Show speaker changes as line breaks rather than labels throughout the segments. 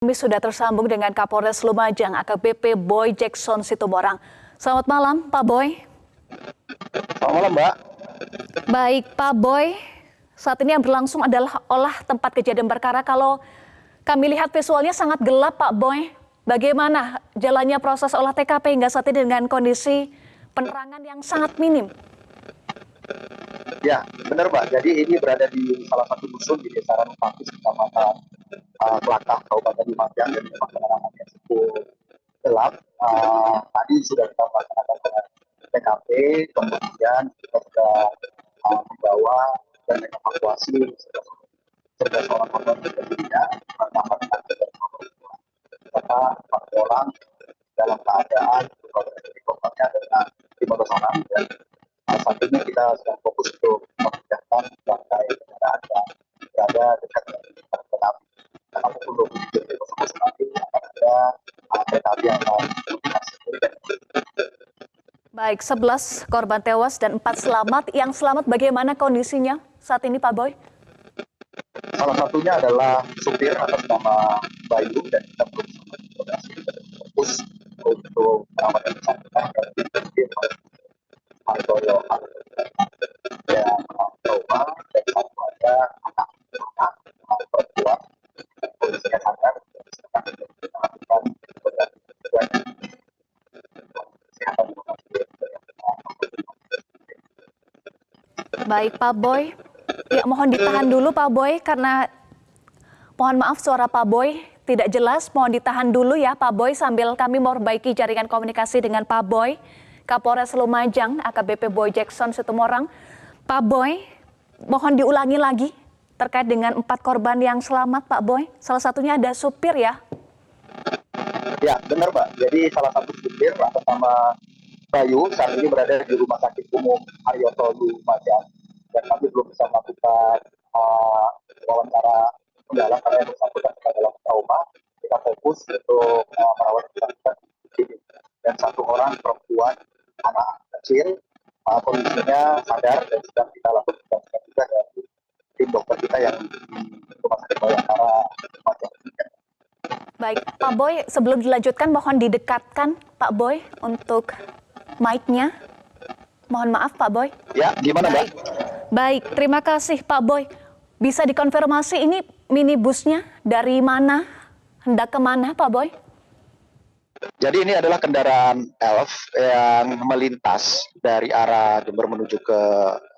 Kami sudah tersambung dengan Kapolres Lumajang AKBP Boy Jackson Situmorang. Selamat malam, Pak Boy.
Selamat malam, Mbak.
Baik, Pak Boy. Saat ini yang berlangsung adalah olah tempat kejadian perkara. Kalau kami lihat visualnya sangat gelap, Pak Boy. Bagaimana jalannya proses olah TKP hingga saat ini dengan kondisi penerangan yang sangat minim?
Ya, benar, Mbak. Jadi ini berada di salah satu dusun di Desa Ranupakis, Kecamatan Kelakah, Kabupaten Lumajang, dan memang penerangannya cukup gelap. Tadi sudah kita melaksanakan dengan TKP, kemudian kita sudah membawa dan mengevakuasi sebelas orang korban kejadian, pertama dengan serta 4 orang dalam keadaan korbannya dengan 15 orang, dan saat ini kita sedang fokus untuk memindahkan bangkai kendaraan yang berada dekat dengan kereta api. Karena pukul 27.00 nanti akan ada kereta api yang akan melintasi.
Baik, 11 korban tewas dan 4 selamat. Yang selamat bagaimana kondisinya saat ini, Pak Boy?
Salah satunya adalah supir atas nama Bayu, dan kita belum sempat koordinasi fokus untuk perawatan bersangkutan dari Hartoyo dan Roma, dan satu ada anak perempuan kondisinya sadar dan sedang melakukan kesehatan.
Baik, Pak Boy. Ya, mohon ditahan dulu, Pak Boy, karena mohon maaf suara Pak Boy tidak jelas. Mohon ditahan dulu ya, Pak Boy, sambil kami memperbaiki jaringan komunikasi dengan Pak Boy, Kapolres Lumajang, AKBP Boy Jackson Situmorang. Pak Boy, mohon diulangi lagi terkait dengan 4 korban yang selamat, Pak Boy. Salah satunya ada supir ya?
Ya, benar, Pak. Jadi salah satu supir atas nama Bayu saat ini berada di Rumah Sakit Umum Haryoto Lumajang, dan kami belum bisa melakukan wawancara mendalam karena yang bersangkutan sedang dalam trauma. Kita fokus untuk merawat bersangkutan di sini, dan satu orang perempuan anak kecil kondisinya sadar dan sedang kita lakukan juga dari tim dokter kita yang di Rumah Sakit Bayangkara Lumajang.
Baik, Pak Boy, sebelum dilanjutkan mohon didekatkan Pak Boy untuk mic-nya. Mohon maaf Pak Boy.
Ya, gimana, Mbak?
Baik, terima kasih Pak Boy. Bisa dikonfirmasi ini minibusnya dari mana, hendak kemana Pak Boy?
Jadi ini adalah kendaraan Elf yang melintas dari arah Jember menuju ke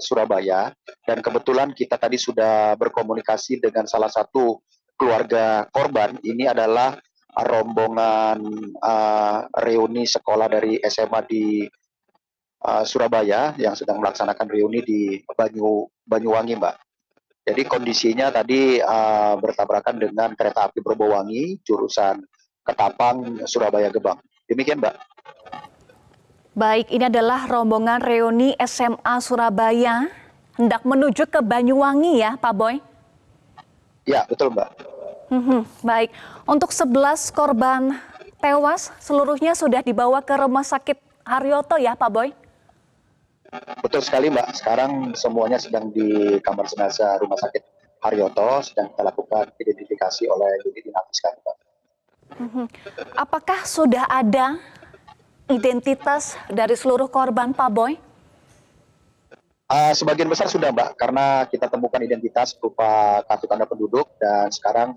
Surabaya, dan kebetulan kita tadi sudah berkomunikasi dengan salah satu keluarga korban. Ini adalah rombongan reuni sekolah dari SMA di Surabaya yang sedang melaksanakan reuni di Banyuwangi, Mbak. Jadi kondisinya tadi bertabrakan dengan kereta api Berbowangi jurusan Ketapang, Surabaya Gebang. Demikian, Mbak.
Baik, ini adalah rombongan reuni SMA Surabaya hendak menuju ke Banyuwangi ya Pak Boy?
Ya, betul, Mbak.
Baik, untuk 11 korban tewas seluruhnya sudah dibawa ke Rumah Sakit Haryoto ya Pak Boy?
Betul sekali, Mbak. Sekarang semuanya sedang di kamar jenazah Rumah Sakit Haryoto, sedang kita lakukan identifikasi oleh unit inavis kami, Mbak.
Apakah sudah ada identitas dari seluruh korban Pak Boy?
Sebagian besar sudah, Mbak, karena kita temukan identitas berupa kartu tanda penduduk, dan sekarang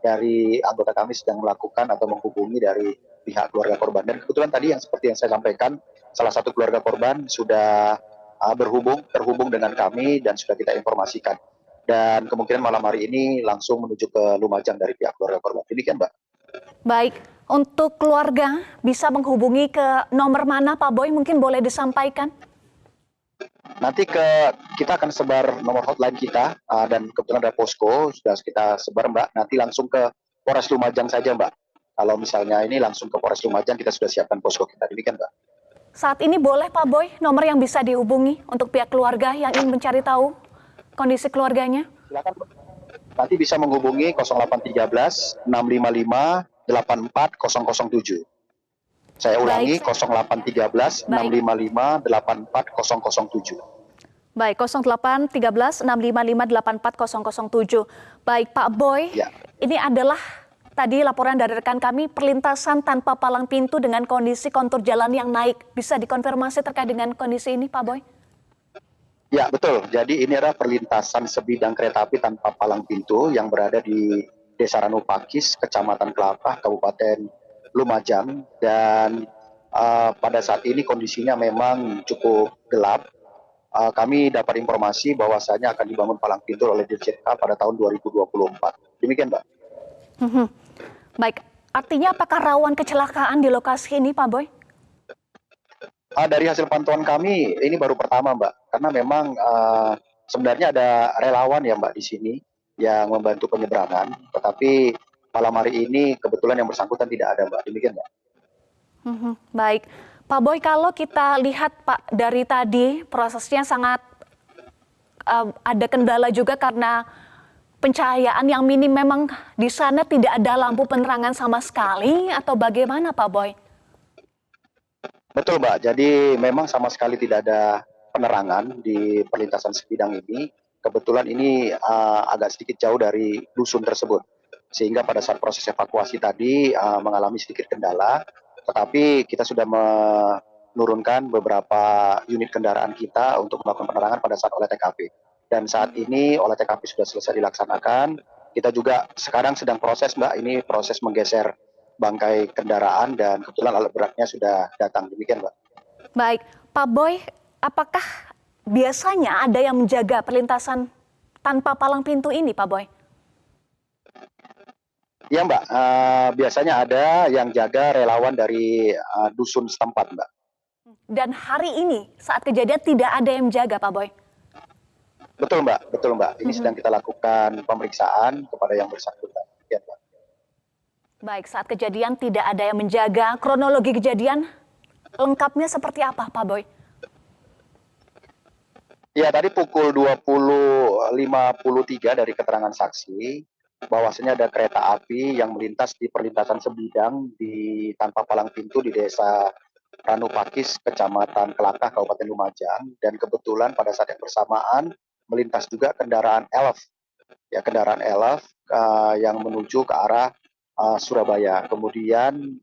dari anggota kami sedang melakukan atau menghubungi dari pihak keluarga korban. Dan kebetulan tadi yang seperti yang saya sampaikan, salah satu keluarga korban sudah terhubung dengan kami dan sudah kita informasikan. Dan kemungkinan malam hari ini langsung menuju ke Lumajang dari pihak keluarga korban. Demikian, Mbak.
Baik, untuk keluarga bisa menghubungi ke nomor mana Pak Boy? Mungkin boleh disampaikan?
Nanti kita akan sebar nomor hotline kita, dan kebetulan ada posko sudah kita sebar, Mbak. Nanti langsung ke Polres Lumajang saja, Mbak. Kalau misalnya ini langsung ke Polres Lumajang, kita sudah siapkan posko kita. Demikian, Mbak. Saat
ini boleh Pak Boy nomor yang bisa dihubungi untuk pihak keluarga yang ingin mencari tahu kondisi keluarganya?
Silakan, Mbak. Nanti bisa menghubungi 0813 655 84007. Saya ulangi, 0813 655 84007.
Baik, 08 13 655 84007. Baik, Pak Boy,
Ya.
ini adalah tadi laporan dari rekan kami perlintasan tanpa palang pintu dengan kondisi kontur jalan yang naik. Bisa dikonfirmasi terkait dengan kondisi ini, Pak Boy?
Ya, betul. Jadi ini adalah perlintasan sebidang kereta api tanpa palang pintu yang berada di Desa Ranupakis, Kecamatan Kelapah, Kabupaten Lumajang. Dan pada saat ini kondisinya memang cukup gelap. Kami dapat informasi bahwasanya akan dibangun palang pintu oleh DJK pada tahun 2024. Demikian, Mbak.
Baik, artinya apakah rawan kecelakaan di lokasi ini, Pak Boy?
Dari hasil pantauan kami, ini baru pertama, Mbak. Karena memang sebenarnya ada relawan ya, Mbak, di sini yang membantu penyeberangan. Tetapi malam hari ini kebetulan yang bersangkutan tidak ada, Mbak. Demikian, Mbak.
Baik, Pak Boy, kalau kita lihat Pak dari tadi prosesnya sangat ada kendala juga karena pencahayaan yang minim, memang di sana tidak ada lampu penerangan sama sekali atau bagaimana, Pak Boy?
Betul, Mbak. Jadi memang sama sekali tidak ada penerangan di perlintasan sebidang ini. Kebetulan ini agak sedikit jauh dari dusun tersebut. Sehingga pada saat proses evakuasi tadi mengalami sedikit kendala. Tetapi kita sudah menurunkan beberapa unit kendaraan kita untuk melakukan penerangan pada saat olah TKP. Dan saat ini olah TKP sudah selesai dilaksanakan. Kita juga sekarang sedang proses, Mbak, ini proses menggeser bangkai kendaraan dan kebetulan alat beratnya sudah datang. Demikian, Mbak.
Baik, Pak Boy, apakah biasanya ada yang menjaga perlintasan tanpa palang pintu ini, Pak Boy?
Ya, Mbak, biasanya ada yang jaga relawan dari dusun setempat, Mbak.
Dan hari ini saat kejadian tidak ada yang menjaga, Pak Boy?
Betul, Mbak. Betul, Mbak. Ini sedang kita lakukan pemeriksaan kepada yang bersangkutan. Ya, Mbak.
Baik, saat kejadian tidak ada yang menjaga. Kronologi kejadian lengkapnya seperti apa, Pak Boy?
Ya, tadi pukul 20.53 dari keterangan saksi, bahwasanya ada kereta api yang melintas di perlintasan sebidang di tanpa palang pintu di Desa Ranupakis, Kecamatan Kelakah, Kabupaten Lumajang. Dan kebetulan pada saat yang bersamaan melintas juga kendaraan elf, ya kendaraan elf yang menuju ke arah Surabaya. Kemudian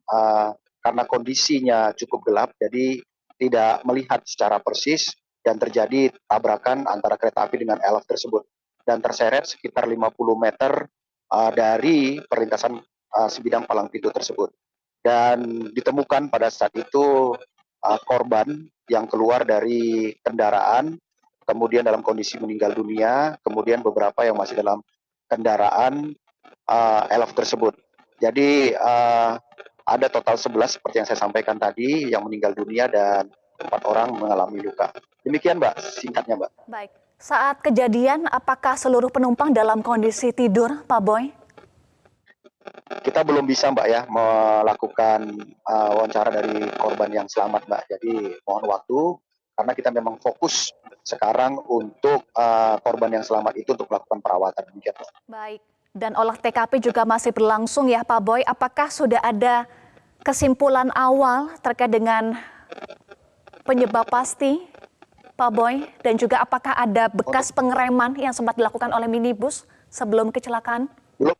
karena kondisinya cukup gelap, jadi tidak melihat secara persis dan terjadi tabrakan antara kereta api dengan elf tersebut dan terseret sekitar 50 meter dari perlintasan sebidang palang pintu tersebut. Dan ditemukan pada saat itu korban yang keluar dari kendaraan, kemudian dalam kondisi meninggal dunia, kemudian beberapa yang masih dalam kendaraan elf tersebut. Jadi ada total 11 seperti yang saya sampaikan tadi yang meninggal dunia dan 4 orang mengalami luka. Demikian, Mbak, singkatnya, Mbak.
Baik, saat kejadian apakah seluruh penumpang dalam kondisi tidur, Pak Boy?
Kita belum bisa, Mbak, ya melakukan wawancara dari korban yang selamat, Mbak. Jadi mohon waktu karena kita memang fokus sekarang untuk korban yang selamat itu untuk melakukan perawatan. Demikian, Mbak.
Baik, dan olah TKP juga masih berlangsung ya, Pak Boy. Apakah sudah ada kesimpulan awal terkait dengan penyebab pasti, Pak Boy? Dan juga apakah ada bekas pengereman yang sempat dilakukan oleh minibus sebelum kecelakaan?
Belum.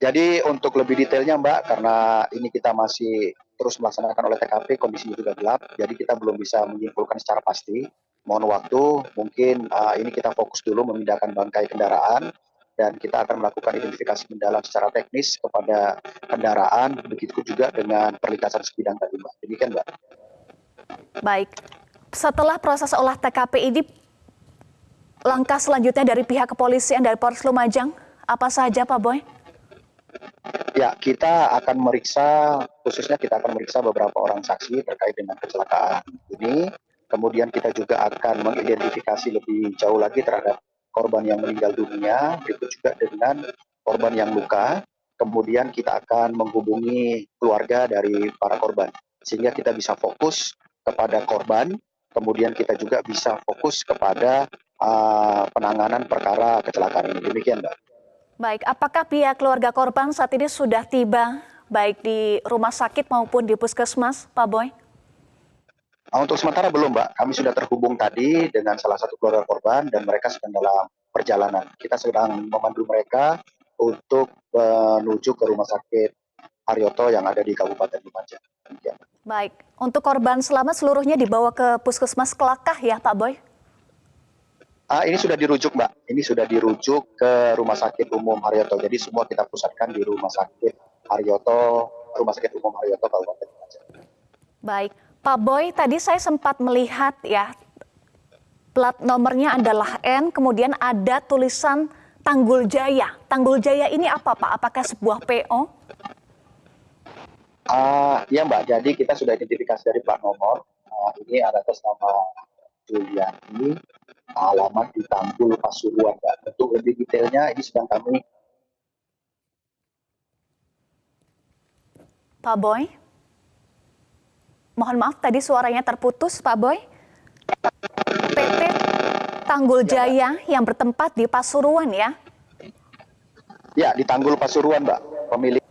Jadi untuk lebih detailnya, Mbak, karena ini kita masih terus melaksanakan oleh TKP, kondisinya juga gelap, jadi kita belum bisa menyimpulkan secara pasti. Mohon waktu, mungkin ini kita fokus dulu memindahkan bangkai kendaraan, dan kita akan melakukan identifikasi mendalam secara teknis kepada kendaraan, begitu juga dengan perlintasan sebidang tadi, Mbak. Demikian, Mbak.
Baik, setelah proses olah TKP ini, langkah selanjutnya dari pihak kepolisian dari Polres Lumajang, apa saja, Pak Boy?
Ya, kita akan meriksa, khususnya kita akan meriksa beberapa orang saksi terkait dengan kecelakaan ini. Kemudian kita juga akan mengidentifikasi lebih jauh lagi terhadap korban yang meninggal dunia, berikut juga dengan korban yang luka. Kemudian kita akan menghubungi keluarga dari para korban, sehingga kita bisa fokus kepada korban, kemudian kita juga bisa fokus kepada penanganan perkara kecelakaan ini. Demikian, Mbak.
Baik, apakah pihak keluarga korban saat ini sudah tiba baik di rumah sakit maupun di puskesmas, Pak Boy?
Untuk sementara belum, Mbak. Kami sudah terhubung tadi dengan salah satu keluarga korban dan mereka sedang dalam perjalanan. Kita sedang memandu mereka untuk menuju ke rumah sakit Haryoto yang ada di Kabupaten Lumajang. Demikian.
Baik, untuk korban selamat seluruhnya dibawa ke Puskesmas Kelakah ya Pak Boy?
Ini sudah dirujuk, Mbak. Ini sudah dirujuk ke Rumah Sakit Umum Haryoto. Jadi semua kita pusatkan di Rumah Sakit Haryoto, Rumah Sakit Umum Haryoto Kabupaten Lumajang.
Baik, Pak Boy, tadi saya sempat melihat ya, plat nomornya adalah N, kemudian ada tulisan Tanggul Jaya. Tanggul Jaya ini apa Pak? Apakah sebuah PO?
Ya, Mbak, jadi kita sudah identifikasi dari plat nomor. Ini ada atas nama Juliani, alamat di Tanggul Pasuruan, Mbak. Untuk lebih detailnya ini sedang kami.
Pak Boy? Mohon maaf tadi suaranya terputus Pak Boy. PT Tanggul Jaya yang bertempat di Pasuruan ya?
Ya, di Tanggul Pasuruan, Mbak. Pemilik.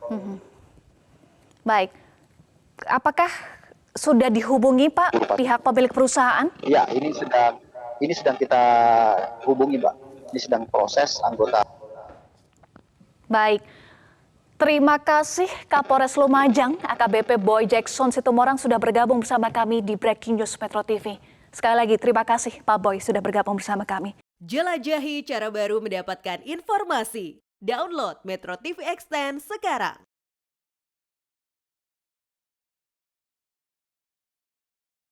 Baik, apakah sudah dihubungi Pak pihak pemilik perusahaan?
Ya, ini sedang kita hubungi, Mbak. Ini sedang proses anggota.
Baik, terima kasih Kapolres Lumajang AKBP Boy Jackson Situmorang sudah bergabung bersama kami di Breaking News Metro TV. Sekali lagi terima kasih Pak Boy sudah bergabung bersama kami.
Jelajahi cara baru mendapatkan informasi. Download Metro TV Extend sekarang.